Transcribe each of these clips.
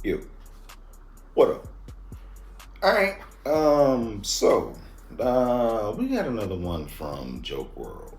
You. What up? Alright. We got another one from Joke World.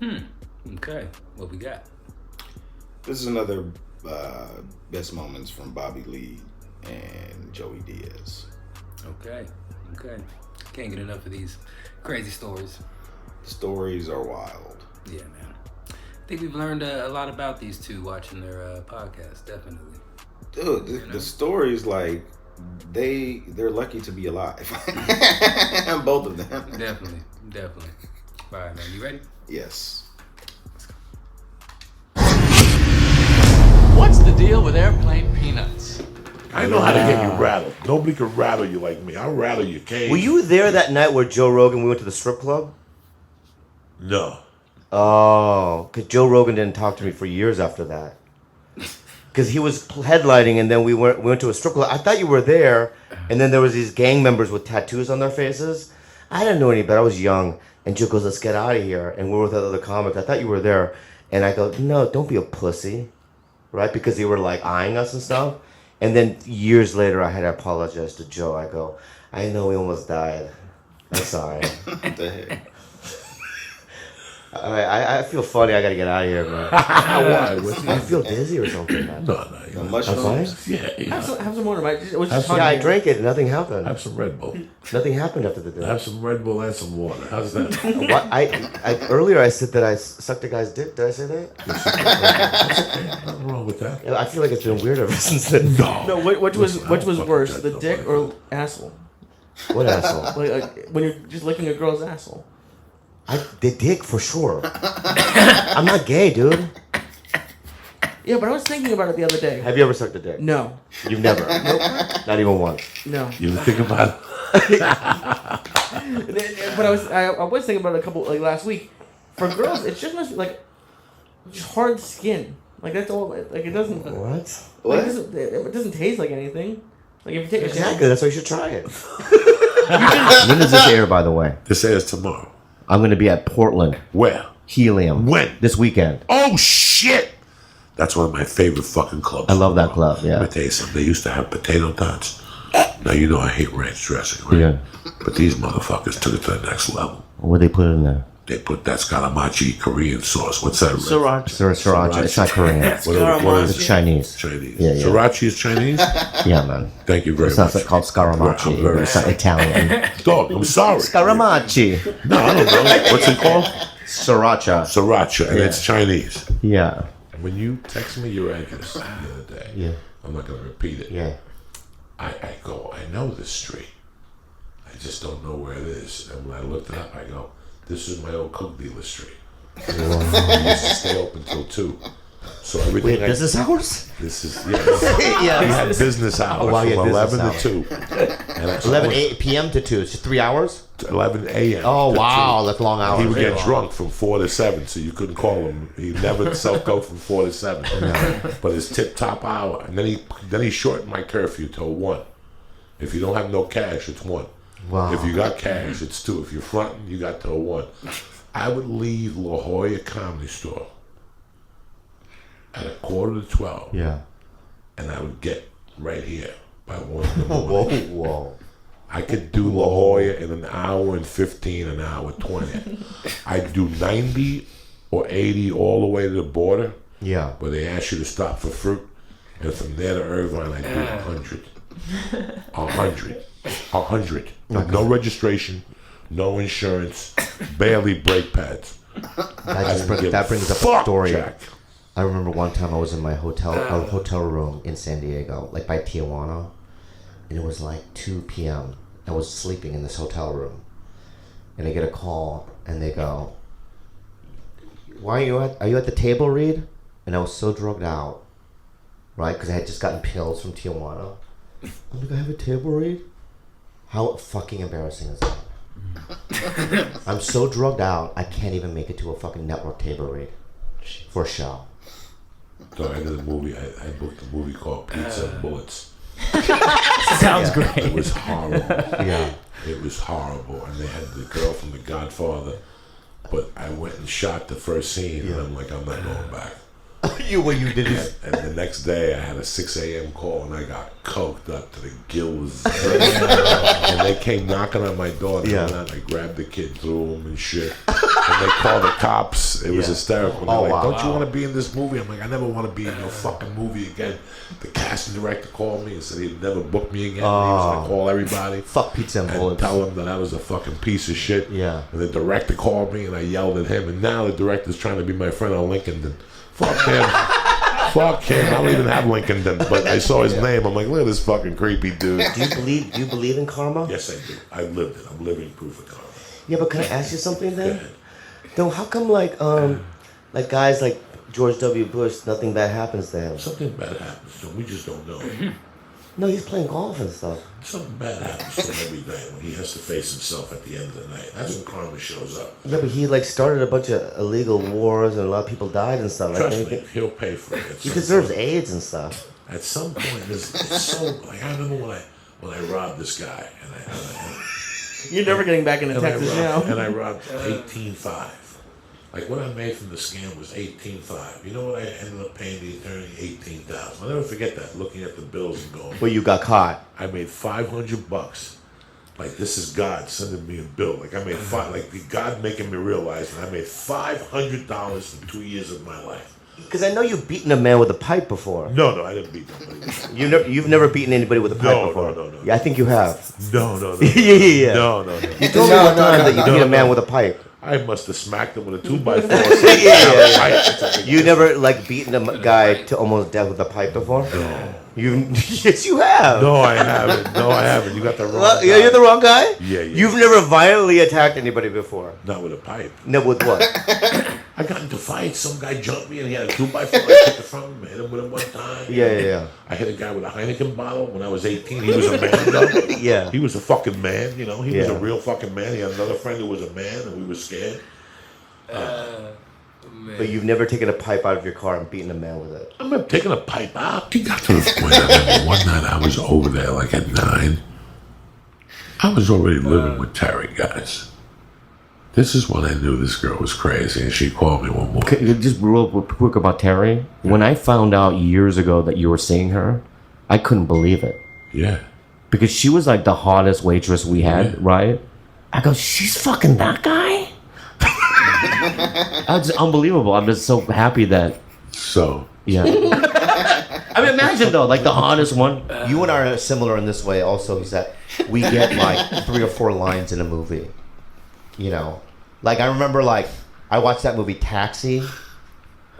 Okay. What we got? This is another best moments from Bobby Lee and Joey Diaz. Okay. Can't get enough of these crazy stories. Stories are wild. Yeah, man. I think we've learned a lot about these two watching their podcast, definitely. Dude, the stories, like, they're lucky to be alive. Both of them. Definitely. All right, man. You ready? Yes. What's the deal with airplane peanuts? I know how to get you rattled. Nobody can rattle you like me. I'll rattle you, Kane. Were you there that night where Joe Rogan, we went to the strip club? No. Oh, because Joe Rogan didn't talk to me for years after that. Because he was headlining, and then we went to a strip club. I thought you were there, and then there was these gang members with tattoos on their faces. I didn't know any better. I was young, and Joe goes, "Let's get out of here." And we're with other comics. I thought you were there, and I go, "No, don't be a pussy," right? Because they were like eyeing us and stuff. And then years later, I had to apologize to Joe. I go, "I know we almost died. I'm sorry." What the heck? I feel funny. I gotta get out of here, man. Why? I feel dizzy or something, man. No. The I'm fine. mushrooms? Yeah. Have some water, Mike. Yeah, I drank it. Nothing happened. Have some Red Bull. Nothing happened after the day. Have some Red Bull and some water. How's that? Earlier I said that I sucked a guy's dick. Did I say that? Nothing wrong with that. I feel like it's been weird ever since then. No, which was fucking worse, judge the dick nobody. or asshole? What asshole? Like when you're just licking a girl's asshole. The dick for sure. I'm not gay, dude. Yeah, but I was thinking about it the other day. Have you ever sucked a dick? No, You've never? Nope. Not even once. no. You think about it? But I was thinking about it a couple last week. For girls, it's just must be like hard skin. Like that's all. Like it doesn't. What? Like, it doesn't taste like anything. Like if you take a shower. Exactly. That's why you should try it. When does this air, by the way? This airs tomorrow. I'm going to be at Portland. Where? Helium. When? This weekend. Oh, shit! That's one of my favorite fucking clubs. I love that club, yeah. Let me tell you something. They used to have potato tots. Now, you know I hate ranch dressing, right? Yeah. But these motherfuckers took it to the next level. What they put in there? They put that scaramachi Korean sauce. What's that? Sriracha. Sriracha. It's not Korean. What is It's it? Chinese. Chinese. Yeah. Sriracha is Chinese? Yeah, man. Thank you very It's much. not called scaramachi. I'm very It's not Italian. Dog, I'm sorry. Scaramachi. No, I don't know. What's it called? Sriracha. Sriracha, and it's Chinese. Yeah. When you text me your address the other day, Yeah. I'm not going to repeat it. Yeah. I go, I know this street. I just don't know where it is. And when I looked it up, I go, this is my old coke dealer street. We used to stay open till 2. So everything. Wait, business hours? This is we Yeah. had business hours wow, you from had 11 business to 2. And I 11 p.m. to 2. It's just 3 hours? 11 a.m. Oh, to wow. 2. That's long hours. He would get drunk from 4 to 7, so you couldn't call him. He never self-coke from 4 to 7. But his tip-top hour. And then he shortened my curfew till 1. If you don't have no cash, it's 1. Wow. If you got cash, it's 2. If you're fronting, you got till 1. I would leave La Jolla Comedy Store at 11:45. Yeah. And I would get right here by 1 in the morning. Whoa. I could do La Jolla in an hour and 15, an hour 20. I'd do 90 or 80 all the way to the border, Yeah. where they ask you to stop for fruit. And from there to Irvine, I'd do 100. 100. No registration, no insurance, barely brake pads. That brings up a Fuck, story. Jack. I remember one time I was in my hotel room in San Diego, like by Tijuana, and it was like 2 p.m. I was sleeping in this hotel room, and I get a call, and they go, "Why are you at the table, Reed?" And I was so drugged out, right? Because I had just gotten pills from Tijuana. I'm like, "I have a table, Reed." How fucking embarrassing is that? I'm so drugged out, I can't even make it to a fucking network table read for a show. So I did a movie. I booked a movie called Pizza and Bullets. Sounds great. It was horrible. Yeah. It was horrible. And they had the girl from The Godfather. But I went and shot the first scene, and I'm like, I'm not going back. When you did this. And the next day, I had a 6 a.m. call, and I got coked up to the gills. And they came knocking on my door, and I grabbed the kid, threw him and shit. And they called the cops. It was hysterical. They're like, don't you want to be in this movie? I'm like, I never want to be in no fucking movie again. The casting director called me and said he'd never book me again. He was like, call everybody. Fuck pizza and bullets. Tell him that I was a fucking piece of shit. Yeah. And the director called me, and I yelled at him. And now the director's trying to be my friend on LinkedIn. Fuck him. Fuck him. I don't even have LinkedIn, but I saw his name. I'm like, look at this fucking creepy dude. Do you believe in karma? Yes, I do. I lived it. I'm living proof of karma. Yeah, but can I ask you something then? Though, how come like guys like George W. Bush, nothing bad happens to him? Something bad happens to him. We just don't know. No, he's playing golf and stuff. Something bad happens to him every day when he has to face himself at the end of the night. That's when karma shows up. Yeah, but he like started a bunch of illegal wars and a lot of people died and stuff. Trust me, he'll pay for it. He deserves AIDS and stuff. At some point, it's so like I remember when I robbed this guy and You're never getting back into Texas now. And I robbed 18.5. Like what I made from the scam was 18.5. You know what I ended up paying the attorney? 18,000. I'll never forget that. Looking at the bills and going. Well, you got caught. I made $500. Like this is God sending me a bill. Like I made God making me realize that I made $500 in 2 years of my life. Because I know you've beaten a man with a pipe before. No, I didn't beat nobody. You've never beaten anybody with a pipe before. No. Yeah, I think you have. No. Yeah. No. You told me one time that you beat a man with a pipe. I must have smacked him with a 2x4. Yeah. You never like beaten a guy to almost death with a pipe before? No. Yes, you have. No, I haven't. You got the wrong guy. Yeah, you're the wrong guy? Yeah. You've never violently attacked anybody before? Not with a pipe. No, with what? I got into fights. Some guy jumped me and he had a 2x4. I took it from him, hit him with it one time. Yeah. I hit a guy with a Heineken bottle when I was 18. He was a man, though. Yeah. He was a fucking man, you know. He was a real fucking man. He had another friend who was a man, and we were scared. But you've never taken a pipe out of your car and beaten a man with it? I'm not taking a pipe out. He got to the point. I remember one night I was over there like at 9. I was already living with Terry, guys. This is when I knew this girl was crazy, and she called me one morning. Okay, just real quick about Terry. When I found out years ago that you were seeing her, I couldn't believe it. Yeah. Because she was like the hottest waitress we had, right? I go, she's fucking that guy? That's unbelievable. I'm just so happy that... So... Yeah. I mean, imagine though, like the hottest one. You and I are similar in this way also, is that we get like 3 or 4 lines in a movie. You know? Like I remember like, I watched that movie Taxi.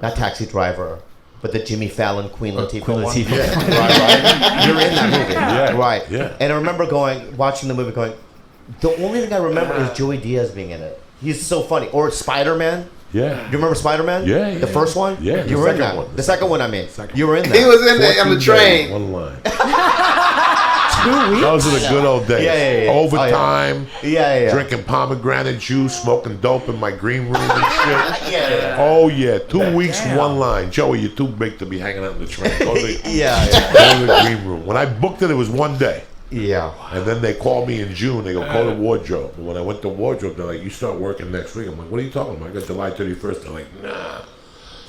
Not Taxi Driver, but the Jimmy Fallon, Queen Latifah one. Right. You're in that movie. Yeah. Right. Yeah. And I remember watching the movie going, the only thing I remember is Joey Diaz being in it. He's so funny. Or Spider-Man. Yeah. You remember Spider-Man? Yeah. The first one? Yeah. You were in that one. The second one, I mean. You were in that. He was in there on the train. One line. 2 weeks? Those are the good old days. Yeah. Overtime. Yeah. Drinking pomegranate juice, smoking dope in my green room and shit. Yeah. Oh, yeah. 2 weeks, one line. Joey, you're too big to be hanging out in the train. Go to the, Yeah. go to the green room. When I booked it, it was one day. Yeah. And then they called me in June. They go to wardrobe. And when I went to wardrobe, they're like, you start working next week. I'm like, what are you talking about? I got July 31st. They're like, nah.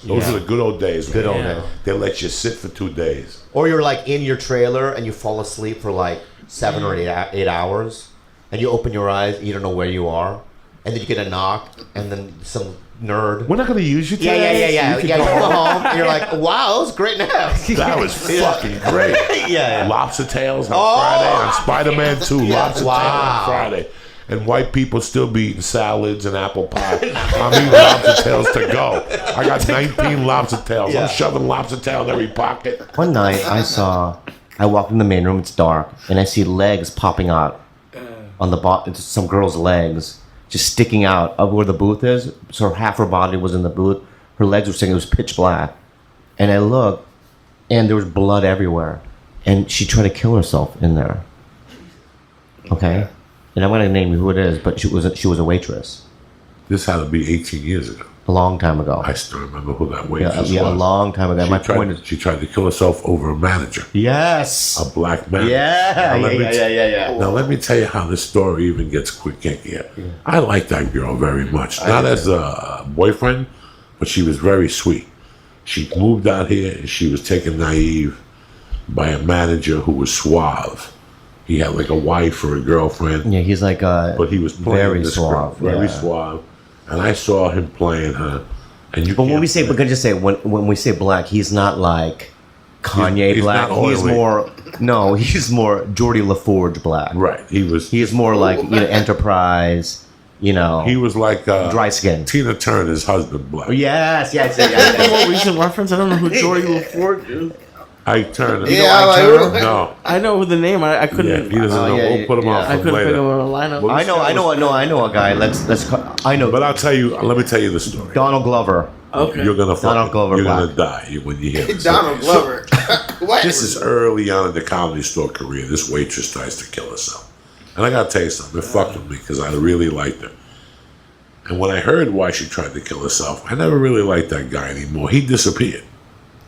Those are the good old days. Good old man. days. They let you sit for 2 days. Or you're like in your trailer and you fall asleep for like 7 or 8 hours, and you open your eyes and you don't know where you are, and then you get a knock, and then some nerd. We're not going to use you today. Yeah. You go home and you're like, wow, that was a great nap. That was fucking great. Yeah. Lobster tails on Friday on Spider-Man 2. Lobster tails on Friday. And white people still be eating salads and apple pie. I'm eating lobster tails to go. I got 19 lobster tails. Yeah. I'm shoving lobster tail in every pocket. One night I walked in the main room, it's dark, and I see legs popping out on the bottom, some girl's legs just sticking out of where the booth is. So half her body was in the booth. Her legs were sticking, it was pitch black. And I looked, and there was blood everywhere. And she tried to kill herself in there. Okay? And I'm going to name you who it is, but she was a waitress. This had to be 18 years ago. A long time ago. I still remember who that waitress was. Yeah, a long time ago. My point is... She tried to kill herself over a manager. Yes! A black man. Yeah. Now let me tell you how this story even gets quick here. I like that girl very much. Not as a boyfriend, but she was very sweet. She moved out here and she was taken naive by a manager who was suave. He had like a wife or a girlfriend. Yeah, he's like but he was playing very this suave. girl, very yeah. suave. And I saw him playing her. And you But when can't we say, play- we can just say when we say black, he's not like Kanye He's black. not He's oily. more he's more Geordie LaForge black. right, he was He's more like Enterprise. You know, he was like dry skin. Tina Turner's husband black. Yes. A more recent reference. I don't know who Jordy LaForge is. Ike Turner. Yeah, like, No. I know the name. I Yeah, couldn't. he doesn't know. yeah, We'll put him yeah. on I for couldn't pick him later. on a lineup. Well, I know a guy. I know But I'll tell you. Let me tell you the story. Donald Glover. Okay. You're gonna Donald Glover you're gonna black. die when you hear this. Donald Glover. What? This is early on in the comedy store career. This waitress tries to kill herself, and I gotta tell you something. It fucked with me because I really liked her. And when I heard why she tried to kill herself, I never really liked that guy anymore. He disappeared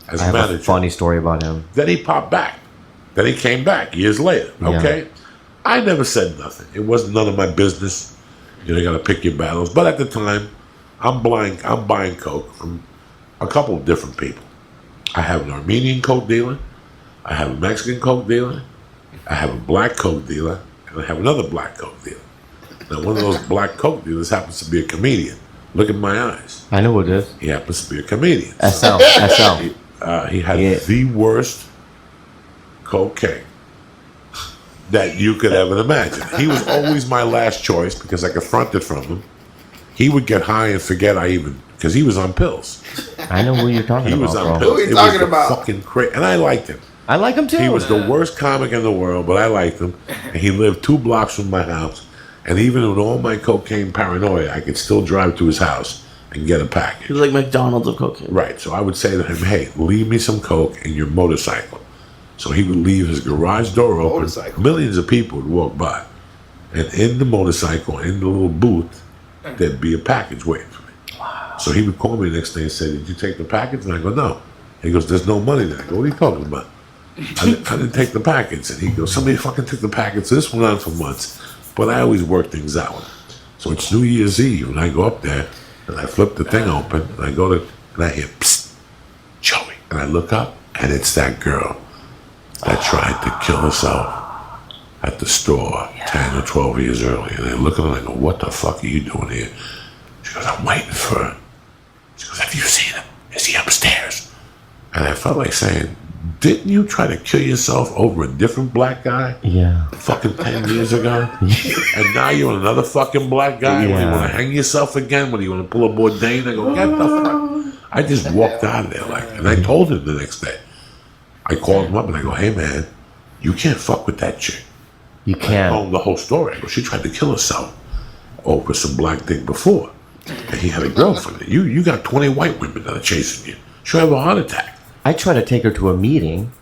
as I have manager. a funny story about him. Then he popped back. Then he came back years later. Yeah. Okay, I never said nothing. It wasn't none of my business. You know, you gotta pick your battles. But at the time, I'm buying coke from a couple of different people. I have an Armenian coke dealer. I have a Mexican coke dealer. I have a black coke dealer, and I have another black coke dealer. Now, one of those black coke dealers happens to be a comedian. Look in my eyes. I know who it is. He happens to be a comedian. SL. He had Yeah. the worst cocaine that you could ever imagine. He was always my last choice because I could front it from him. He would get high and forget because he was on pills. I know who you're talking He about, was on bro. pills. Who are you It talking was about? Fucking crazy. And I liked him. I like him too. He was the worst comic in the world, but I liked him. And he lived 2 blocks from my house. And even with all my cocaine paranoia, I could still drive to his house and get a package. He's like McDonald's of cocaine. Right. So I would say to him, hey, leave me some coke in your motorcycle. So he would leave his garage door open. Motorcycle. Millions of people would walk by. And in the motorcycle, in the little booth, there'd be a package waiting for me. Wow. So he would call me the next day and say, did you take the package? And I go, no. He goes, there's no money there. I go, what are you talking about? I didn't take the package. And he goes, somebody fucking took the package. So this went on for months. But I always work things out. So it's New Year's Eve, and I go up there, and I flip the thing open, and I go to, and I hear, psst, Joey. And I look up, and it's that girl that tried to kill herself at the store 10 or 12 years earlier. And I look at her, and I go, what the fuck are you doing here? She goes, I'm waiting for her. She goes, have you seen him? Is he upstairs? And I felt like saying, didn't you try to kill yourself over a different black guy? Yeah. Fucking 10 years ago? And now you're another fucking black guy? When you Yeah. want to hang yourself again? When you want to pull a Bourdain? I go, get the fuck. I just walked out of there and I told him the next day. I called him up and I go, hey man, you can't fuck with that chick. You I can't. told him the whole story. I go, she tried to kill herself over some black dick before. And he had a girlfriend. You got 20 white women that are chasing you. She'll have a heart attack. I tried to take her to a meeting,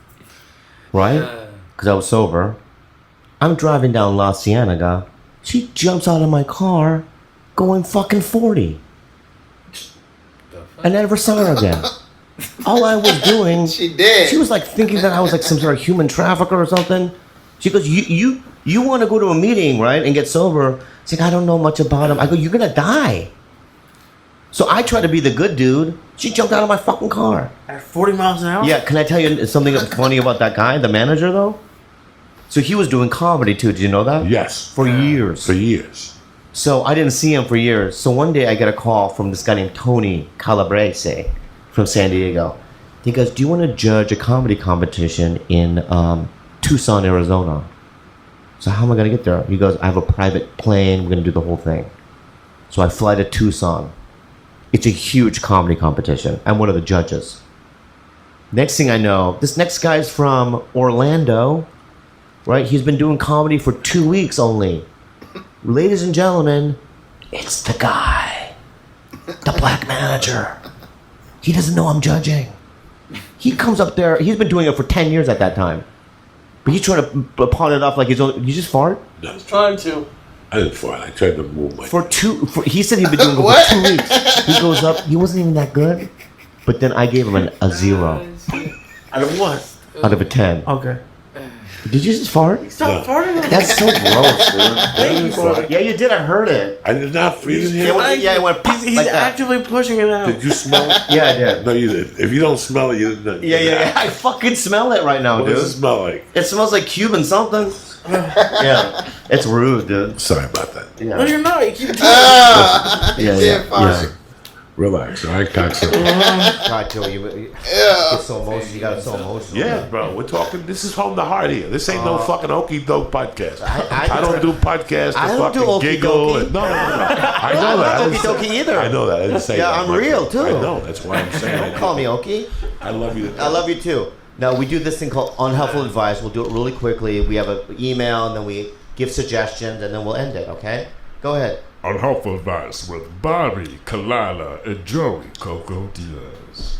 right? Because I was sober. I'm driving down La Cienega. She jumps out of my car going fucking 40. I never saw her again. All I was doing, She did. she was like thinking that I was like some sort of human trafficker or something. She goes, you want to go to a meeting, right, and get sober? She's like, I don't know much about him. I go, you're going to die. So I tried to be the good dude. She jumped out of my fucking car. At 40 miles an hour? Yeah, can I tell you something funny about that guy, the manager, though? So he was doing comedy, too. Did you know that? Yes. For years. For years. So I didn't see him for years. So one day I get a call from this guy named Tony Calabrese from San Diego. He goes, do you want to judge a comedy competition in Tucson, Arizona? So how am I going to get there? He goes, I have a private plane. We're going to do the whole thing. So I fly to Tucson. It's a huge comedy competition. I'm one of the judges. Next thing I know, this next guy's from Orlando, right? He's been doing comedy for 2 weeks only. Ladies and gentlemen, it's the guy, the black manager. He doesn't know I'm judging. He comes up there. He's been doing it for 10 years at that time. But he's trying to pawn it off like his own. You just fart? I was trying to. I didn't fart. I tried to move my. He said he'd been doing it What? for 2 weeks. He goes up. He wasn't even that good. But then I gave him a 0 Out of what? out of a 10. Okay. Did you just fart? Stop farting. That's so gross, dude. Thank you for it. Yeah, you did. I heard it. I did not freeze it. It went He's like that. actively pushing it out. Did you smell it? Yeah, I did. No, you did. If you don't smell it, you didn't. Yeah. I fucking smell it right now, What dude. does it smell like? It smells like Cuban something. Yeah, it's rude, dude. Sorry about that. No, Yeah, you're not. You keep yeah. Relax, all right, cocksucker. God, Joe, you get so emotional. You got so emotional. Yeah, bro, we're talking. This is home to heart here. This ain't no fucking okey doke podcast. I don't do podcasts to I don't do fucking okey giggle. dokey. And, no. I know I'm that. not okey dokey either. I know that. I didn't say Yeah, that. I'm real, too. I know. That's why I'm saying. Don't call me Okie. I love you. I love you too. Now we do this thing called unhelpful advice. We'll do it really quickly. We have an email, and then we give suggestions, and then we'll end it. Okay? Go ahead. Unhelpful advice with Bobby, Kalila, and Joey Coco Diaz.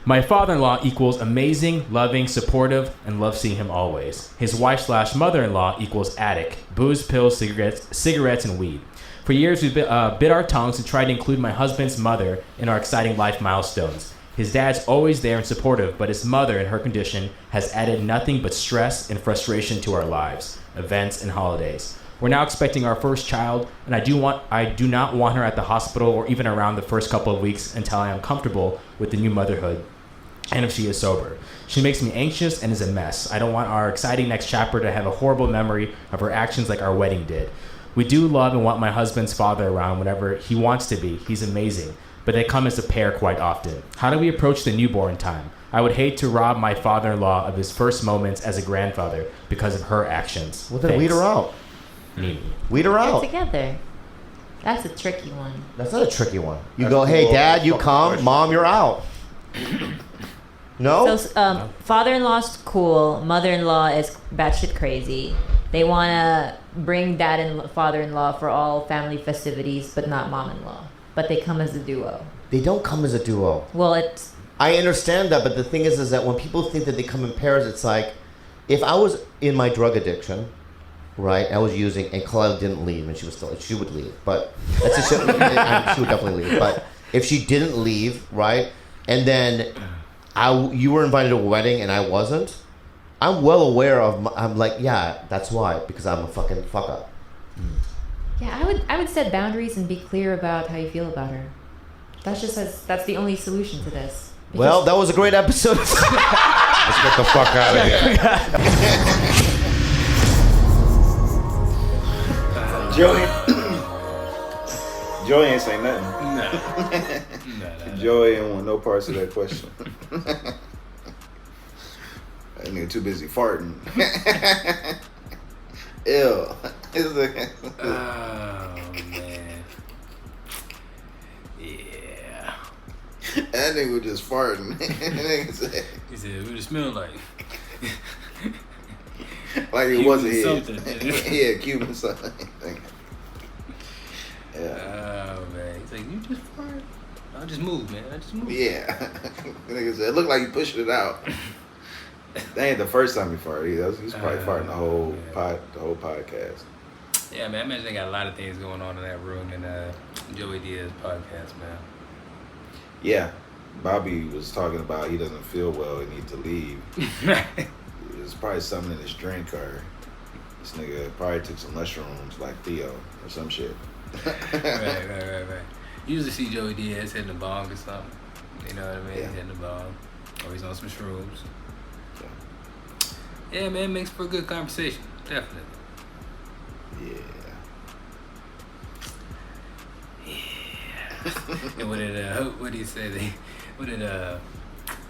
My father-in-law equals amazing, loving, supportive, and love seeing him always. His wife/mother-in-law equals addict, booze, pills, cigarettes, and weed. For years, we bit our tongues and tried to include my husband's mother in our exciting life milestones. His dad's always there and supportive, but his mother, in her condition, has added nothing but stress and frustration to our lives, events, and holidays. We're now expecting our first child, and I do not want her at the hospital or even around the first couple of weeks until I am comfortable with the new motherhood and if she is sober. She makes me anxious and is a mess. I don't want our exciting next chapter to have a horrible memory of her actions like our wedding did. We do love and want my husband's father around whenever he wants to be. He's amazing, but they come as a pair quite often. How do we approach the newborn time? I would hate to rob my father-in-law of his first moments as a grandfather because of her actions. Well, then weed her out. Weed her Get out. together. That's a tricky one. That's not a tricky one. You go, hey, Dad, you come. Mom, you're out. No? So, father-in-law's cool. Mother-in-law is batshit crazy. They want to bring dad and father-in-law for all family festivities, but not mom-in-law. But they come as a duo. They don't come as a duo. Well, it's... I understand that, but the thing is that when people think that they come in pairs, it's like, if I was in my drug addiction, right, I was using, and Kalila didn't leave, and she would leave, but that's just, she would definitely leave. But if she didn't leave, right, and then you were invited to a wedding and I wasn't, I'm well aware of. I'm like, yeah, that's why, because I'm a fucking fuck up. Yeah, I would set boundaries and be clear about how you feel about her. That's the only solution to this. Because Well, that was a great episode. Let's get the fuck out of here. Joey ain't say nothing. No. Joey ain't want no parts of that question. That nigga too busy farting. Ew. Oh, man. Yeah. That nigga was just farting. Nigga said, He said, what it smell like? like it Cuban wasn't his. something. Yeah, Cuban something. Yeah. Oh, man. He's like, you just fart? I just moved, man. I just moved. Yeah. Nigga said, it looked like you pushed it out. That ain't the first time he farted either. He's probably farting the whole podcast. Yeah, man. I imagine they got a lot of things going on in that room in Joey Diaz podcast, man. Yeah. Bobby was talking about he doesn't feel well, he needs to leave. There's probably something in his drink, or this nigga probably took some mushrooms like Theo or some shit. Right. You usually see Joey Diaz hitting the bong or something. You know what I mean? Yeah. Hitting the bong. Or he's on some shrooms. Yeah, man, it makes for a good conversation. Definitely. Yeah. And what did he say?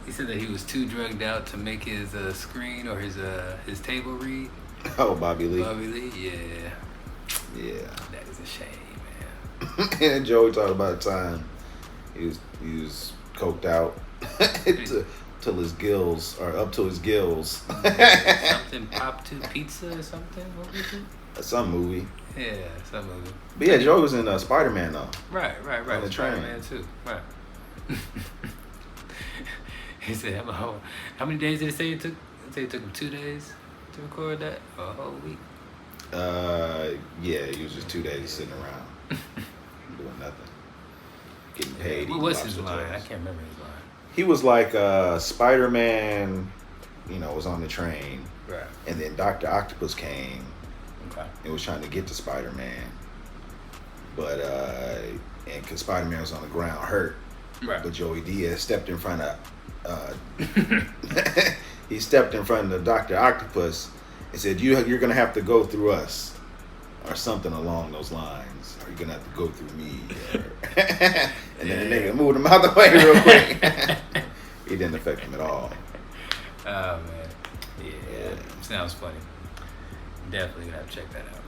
He said that he was too drugged out to make his screen or his table read. Oh, Bobby Lee. Bobby Lee, yeah. Yeah. That is a shame, man. And Joey talked about the time he was coked out till his gills, or up to his gills. Something Pop 2 Pizza or something? What was it? Some movie. Yeah, some movie. But yeah, Joey was in Spider-Man though. Right. On the train. Spider-Man too. Right. He said, how many days did it say it took? It took him 2 days to record that? Or a whole week? Yeah, he was just 2 days sitting around doing nothing, getting paid. What was his line? I can't remember his line. He was like Spider-Man, was on the train, Right. And then Dr. Octopus came Okay. and was trying to get to Spider-Man. But, and because Spider-Man was on the ground hurt. Right. But Joey Diaz stepped in front of, he stepped in front of Dr. Octopus and said, you're going to have to go through us. Or something along those lines. Or you're going to have to go through me. And then the nigga moved him out the way real quick. It didn't affect him at all. Oh, man. Yeah. Sounds funny. Definitely gonna have to check that out.